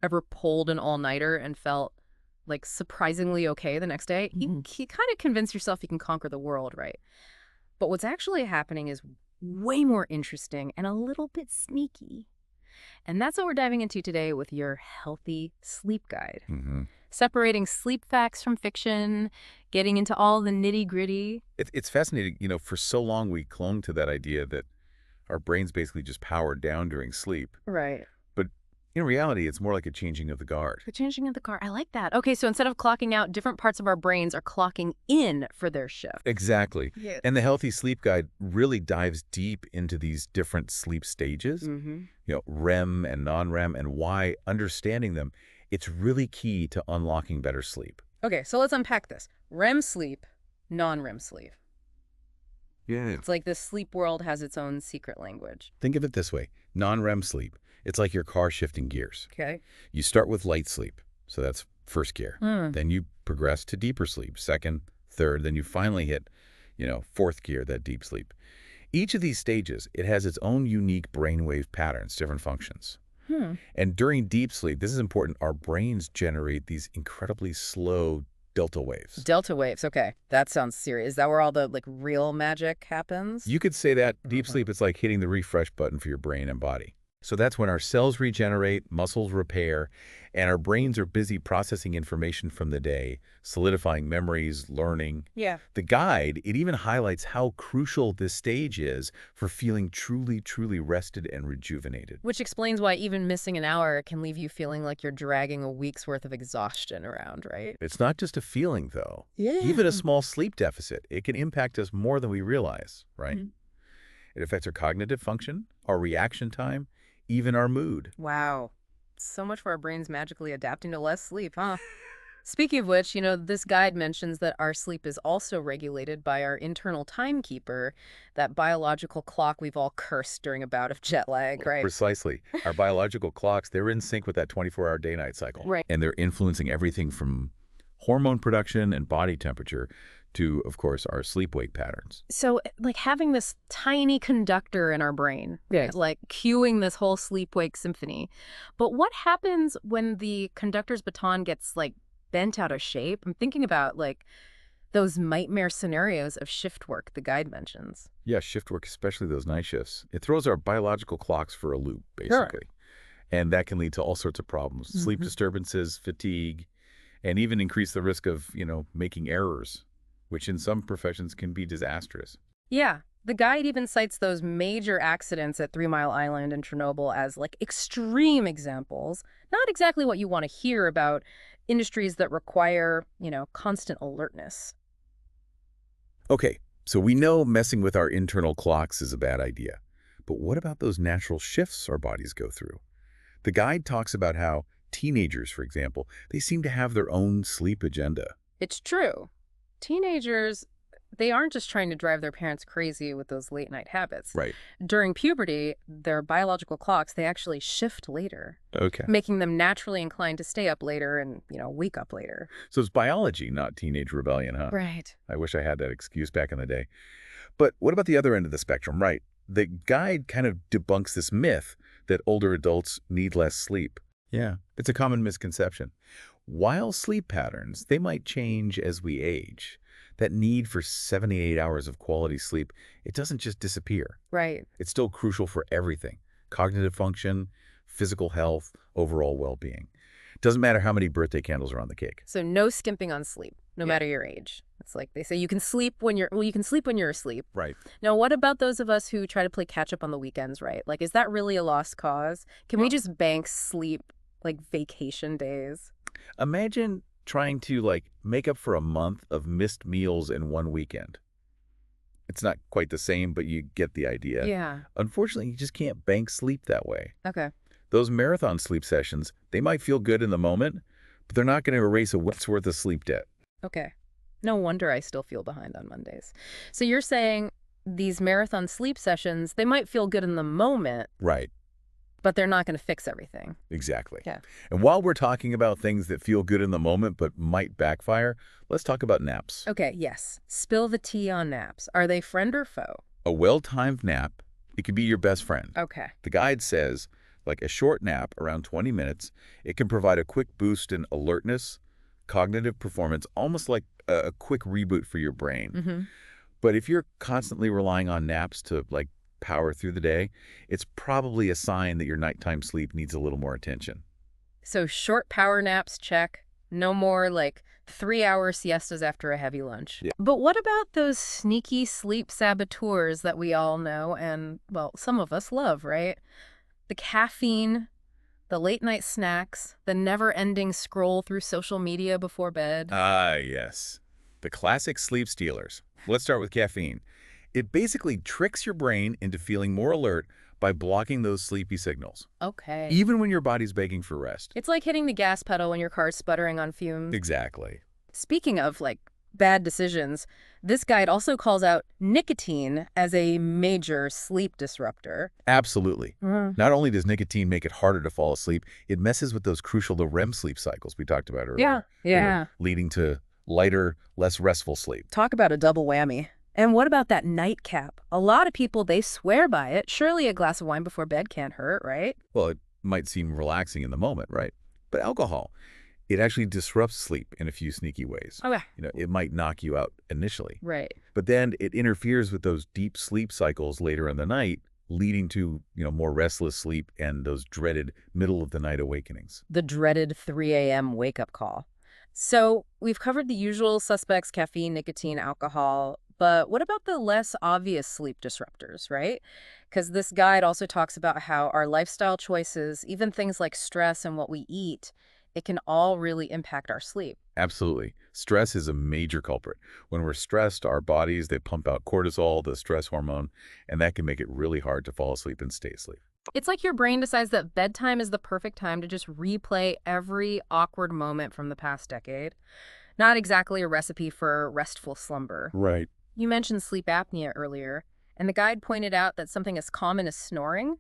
ever pulled an all-nighter and felt like surprisingly okay the next day? You kind of convince yourself you can conquer the world, right? But what's actually happening is way more interesting and a little bit sneaky. And that's what we're diving into today with your Healthy Sleep Guide. hmm Separating sleep facts from fiction, getting into all the nitty-gritty. It's fascinating. For so long we clung to that idea that our brains basically just power down during sleep. Right. But in reality, it's more like a changing of the guard. The changing of the car. I like that. Okay, so instead of clocking out, different parts of our brains are clocking in for their shift. Exactly. Yeah. And the Healthy Sleep Guide really dives deep into these different sleep stages, Mm-hmm. REM and non-REM, and why understanding them, it's really key to unlocking better sleep. Okay, so let's unpack this. REM sleep, non-REM sleep. Yeah. It's like this sleep world has its own secret language. Think of it this way. Non-REM sleep, it's like your car shifting gears. Okay. You start with light sleep, so that's first gear. Hmm. Then you progress to deeper sleep, second, third, then you finally hit, fourth gear, that deep sleep. Each of these stages, it has its own unique brainwave patterns, different functions. Hmm. And during deep sleep, this is important, our brains generate these incredibly slow delta waves. Delta waves. Okay, that sounds serious. Is that where all the real magic happens? You could say that deep Mhm. sleep is like hitting the refresh button for your brain and body. So that's when our cells regenerate, muscles repair, and our brains are busy processing information from the day, solidifying memories, learning. Yeah. The guide, it even highlights how crucial this stage is for feeling truly, truly rested and rejuvenated. Which explains why even missing an hour can leave you feeling like you're dragging a week's worth of exhaustion around, right? It's not just a feeling, though. Yeah. Even a small sleep deficit, it can impact us more than we realize, right? Mhm. It affects our cognitive function, our reaction time, even our mood. Wow. So much for our brains magically adapting to less sleep, huh? Speaking of which, this guide mentions that our sleep is also regulated by our internal timekeeper, that biological clock we've all cursed during a bout of jet lag, right? Precisely. Our biological clocks, they're in sync with that 24-hour day-night cycle. Right. And they're influencing everything from hormone production and body temperature to, of course, our sleep-wake patterns. So, having this tiny conductor in our brain, Yes. like cueing this whole sleep-wake symphony. But what happens when the conductor's baton gets, bent out of shape? I'm thinking about, those nightmare scenarios of shift work the guide mentions. Yeah, shift work, especially those night shifts, it throws our biological clocks for a loop, Sure. basically. And that can lead to all sorts of problems, sleep Mhm. disturbances, fatigue, and even increase the risk of, making errors, which in some professions can be disastrous. Yeah. The guide even cites those major accidents at 3 Mile Island and Chernobyl as extreme examples. Not exactly what you want to hear about industries that require, constant alertness. Okay, so we know messing with our internal clocks is a bad idea. But what about those natural shifts our bodies go through? The guide talks about how teenagers, for example, they seem to have their own sleep agenda. It's true. Teenagers, they aren't just trying to drive their parents crazy with those late night habits. Right. During puberty, their biological clocks, they actually shift later, Okay. making them naturally inclined to stay up later and, wake up later. So it's biology, not teenage rebellion, huh? Right. I wish I had that excuse back in the day. But what about the other end of the spectrum, right? The guide kind of debunks this myth that older adults need less sleep. Yeah, it's a common misconception. While sleep patterns, they might change as we age, that need for 78 hours of quality sleep, it doesn't just disappear. Right. It's still crucial for everything: cognitive function, physical health, overall well-being. Doesn't matter how many birthday candles are on the cake. So no skimping on sleep, no Yeah. matter your age. It's like they say you can sleep when you can sleep when you're asleep. Right. Now, what about those of us who try to play catch up on the weekends, right? Is that really a lost cause? Can we Well- just bank sleep vacation days? Imagine trying to make up for a month of missed meals in one weekend. It's not quite the same, but you get the idea. Yeah. Unfortunately, you just can't bank sleep that way. Okay. Those marathon sleep sessions, they might feel good in the moment, but they're not going to erase a week's worth of sleep debt. Okay. No wonder I still feel behind on Mondays. So you're saying these marathon sleep sessions, they might feel good in the moment, Right. but they're not going to fix everything. Exactly. Yeah. And while we're talking about things that feel good in the moment but might backfire, let's talk about naps. Okay, yes. Spill the tea on naps. Are they friend or foe? A well-timed nap, it could be your best friend. Okay. The guide says Like a short nap, around 20 minutes, it can provide a quick boost in alertness, cognitive performance, almost like a quick reboot for your brain. Mm-hmm. But if you're constantly relying on naps to, like, power through the day, it's probably a sign that your nighttime sleep needs a little more attention. So short power naps, check. No more like 3-hour siestas after a heavy lunch. Yeah. But what about those sneaky sleep saboteurs that we all know and, well, some of us love, right? The caffeine, the late night snacks, the never-ending scroll through social media before bed. Ah, yes. The classic sleep stealers. Let's start with caffeine. It basically tricks your brain into feeling more alert by blocking those sleepy signals, Okay. even when your body's begging for rest. It's like hitting the gas pedal when your car's sputtering on fumes. Exactly. Speaking of, like, bad decisions, this guide also calls out nicotine as a major sleep disruptor. Absolutely. Mm. Not only does nicotine make it harder to fall asleep, it messes with those crucial the REM sleep cycles we talked about earlier. Yeah. Leading to lighter, less restful sleep. Talk about a double whammy. And what about that nightcap? A lot of people, they swear by it. Surely a glass of wine before bed can't hurt, right? Well, it might seem relaxing in the moment, right? But alcohol, it actually disrupts sleep in a few sneaky ways. Oh, yeah. It might knock you out initially, Right. but then it interferes with those deep sleep cycles later in the night, leading to, more restless sleep and those dreaded middle of the night awakenings. The dreaded 3 a.m. wake-up call. So we've covered the usual suspects, caffeine, nicotine, alcohol, but what about the less obvious sleep disruptors, right? Because this guide also talks about how our lifestyle choices, even things like stress and what we eat, it can all really impact our sleep. Absolutely. Stress is a major culprit. When we're stressed, our bodies, they pump out cortisol, the stress hormone, and that can make it really hard to fall asleep and stay asleep. It's like your brain decides that bedtime is the perfect time to just replay every awkward moment from the past decade. Not exactly a recipe for restful slumber. Right. You mentioned sleep apnea earlier, and the guide pointed out that something as common as snoring,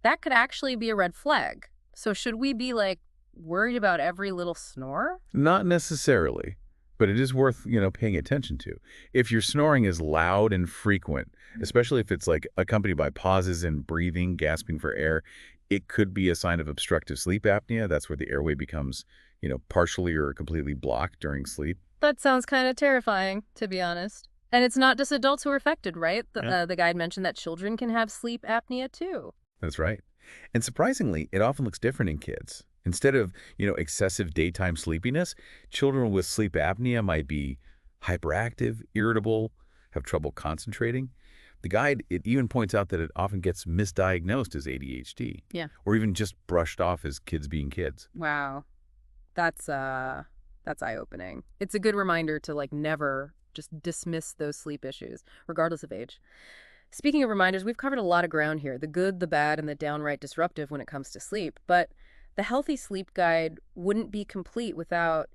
that could actually be a red flag. So should we be, like, worried about every little snore? Not necessarily, but it is worth, paying attention to. If your snoring is loud and frequent, especially if it's like accompanied by pauses in breathing, gasping for air, it could be a sign of obstructive sleep apnea. That's where the airway becomes, partially or completely blocked during sleep. That sounds kind of terrifying, to be honest. And it's not just adults who are affected, right? Yeah. The guide mentioned that children can have sleep apnea, too. That's right. And surprisingly, it often looks different in kids. Instead of, excessive daytime sleepiness, children with sleep apnea might be hyperactive, irritable, have trouble concentrating. The guide, it even points out that it often gets misdiagnosed as ADHD. Yeah. Or even just brushed off as kids being kids. Wow. That's eye-opening. It's a good reminder to, like, never just dismiss those sleep issues, regardless of age. Speaking of reminders, we've covered a lot of ground here, the good, the bad, and the downright disruptive when it comes to sleep. But the Healthy Sleep Guide wouldn't be complete without,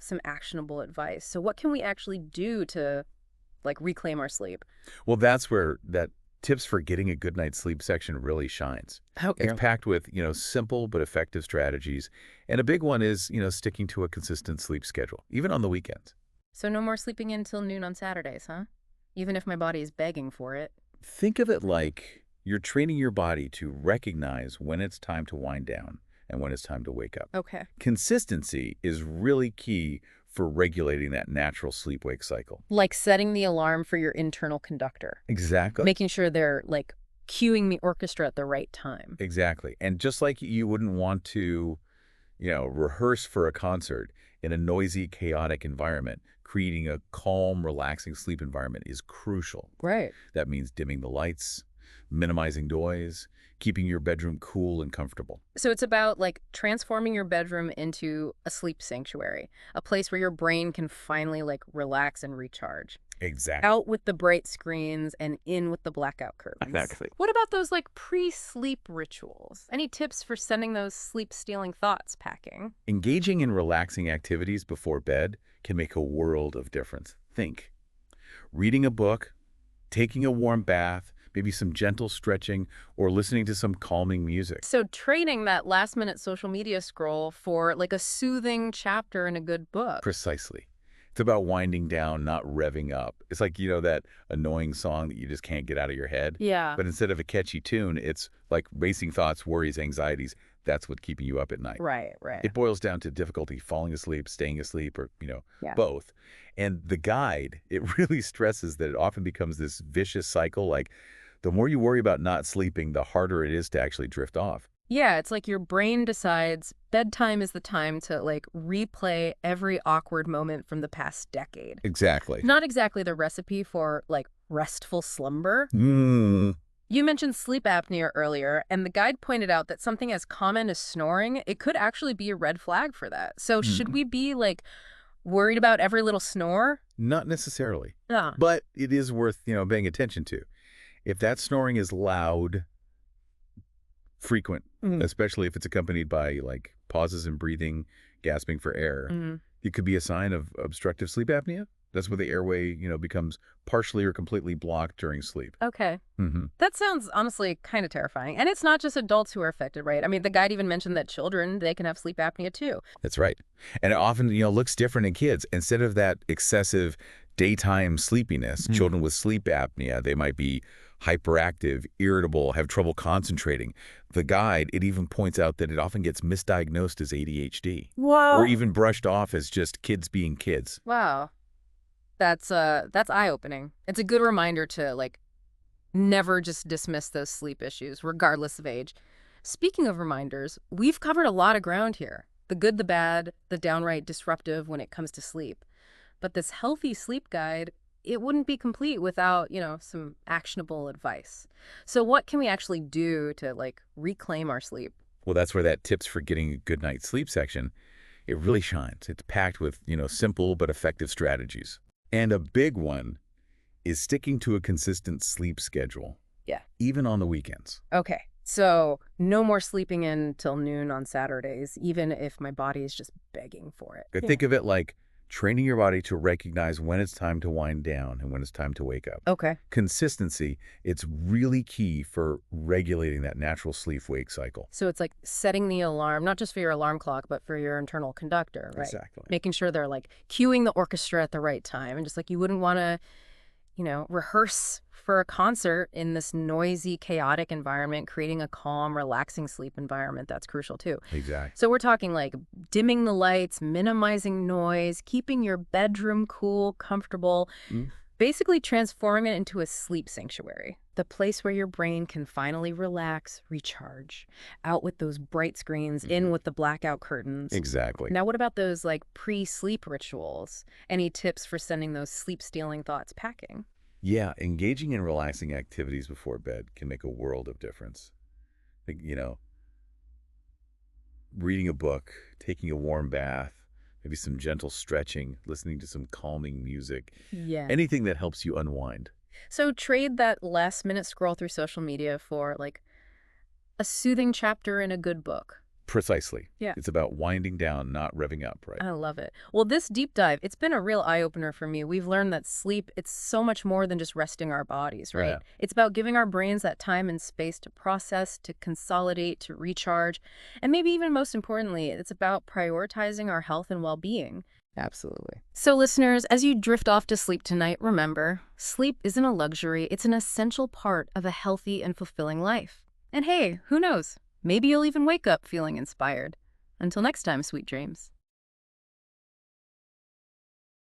some actionable advice. So what can we actually do to, like, reclaim our sleep? Well, that's where that tips for getting a good night's sleep section really shines. Okay. It's packed with, simple but effective strategies. And a big one is, sticking to a consistent sleep schedule, even on the weekends. So no more sleeping in till noon on Saturdays, huh? Even if my body is begging for it. Think of it like you're training your body to recognize when it's time to wind down and when it's time to wake up. Okay. Consistency is really key for regulating that natural sleep-wake cycle. Like setting the alarm for your internal conductor. Exactly. Making sure they're, like, cueing the orchestra at the right time. Exactly. And just like you wouldn't want to, rehearse for a concert in a noisy, chaotic environment, creating a calm, relaxing sleep environment is crucial. Right. That means dimming the lights, minimizing noise, keeping your bedroom cool and comfortable. So it's about, like, transforming your bedroom into a sleep sanctuary, a place where your brain can finally, like, relax and recharge. Exactly. Out with the bright screens and in with the blackout curtains. Exactly. What about those, like, pre-sleep rituals? Any tips for sending those sleep-stealing thoughts packing? Engaging in relaxing activities before bed can make a world of difference. Think. Reading a book, taking a warm bath, maybe some gentle stretching, or listening to some calming music. So trading that last-minute social media scroll for, like, a soothing chapter in a good book. Precisely. It's about winding down, not revving up. It's like, that annoying song that you just can't get out of your head. Yeah. But instead of a catchy tune, it's like racing thoughts, worries, anxieties. That's what's keeping you up at night. Right, right. It boils down to difficulty falling asleep, staying asleep, or, Yeah. both. And the guide, it really stresses that it often becomes this vicious cycle. Like, the more you worry about not sleeping, the harder it is to actually drift off. Yeah, it's like your brain decides bedtime is the time to, like, replay every awkward moment from the past decade. Exactly. Not exactly the recipe for, like, restful slumber. Mm. You mentioned sleep apnea earlier, and the guide pointed out that something as common as snoring, it could actually be a red flag for that. So should we be, like, worried about every little snore? Not necessarily. Yeah. But it is worth, paying attention to. If that snoring is loud, frequent, especially if it's accompanied by, like, pauses in breathing, gasping for air, it could be a sign of obstructive sleep apnea. That's where the airway, becomes partially or completely blocked during sleep. Okay. That sounds honestly kind of terrifying. And it's not just adults who are affected, right? I mean, the guide even mentioned that children, they can have sleep apnea too. That's right. And it often, looks different in kids. Instead of that excessive daytime sleepiness, children with sleep apnea, they might be hyperactive, irritable, have trouble concentrating. The guide, it even points out that it often gets misdiagnosed as ADHD. Whoa. Or even brushed off as just kids being kids. Wow. That's eye-opening. It's a good reminder to, like, never just dismiss those sleep issues, regardless of age. Speaking of reminders, we've covered a lot of ground here. The good, the bad, the downright disruptive when it comes to sleep. But this healthy sleep guide, it wouldn't be complete without, some actionable advice. So what can we actually do to, like, reclaim our sleep? Well, that's where that tips for getting a good night's sleep section, it really shines. It's packed with, simple but effective strategies. And a big one is sticking to a consistent sleep schedule. Yeah. Even on the weekends. Okay. So no more sleeping in till noon on Saturdays, even if my body is just begging for it. Think of it like training your body to recognize when it's time to wind down and when it's time to wake up. Okay. Consistency, it's really key for regulating that natural sleep-wake cycle. So it's like setting the alarm, not just for your alarm clock, but for your internal conductor, right? Exactly. Making sure they're, like, cueing the orchestra at the right time. And just like you wouldn't want to, rehearse for a concert in this noisy, chaotic environment, creating a calm, relaxing sleep environment. That's crucial too. Exactly. So we're talking like dimming the lights, minimizing noise, keeping your bedroom cool, comfortable, basically transforming it into a sleep sanctuary, the place where your brain can finally relax, recharge, out with those bright screens, in with the blackout curtains. Exactly. Now, what about those, like, pre-sleep rituals? Any tips for sending those sleep-stealing thoughts packing? Yeah, engaging in relaxing activities before bed can make a world of difference. Like, reading a book, taking a warm bath, maybe some gentle stretching, listening to some calming music. Yeah. Anything that helps you unwind. So trade that last-minute scroll through social media for, like, a soothing chapter in a good book. Precisely. Yeah. It's about winding down, not revving up, right? I love it. Well, this deep dive, it's been a real eye-opener for me. We've learned that sleep, it's so much more than just resting our bodies, right? Yeah. It's about giving our brains that time and space to process, to consolidate, to recharge. And maybe even most importantly, it's about prioritizing our health and well-being. Absolutely. So listeners, as you drift off to sleep tonight, remember, sleep isn't a luxury. It's an essential part of a healthy and fulfilling life. And hey, who knows? Maybe you'll even wake up feeling inspired. Until next time, sweet dreams.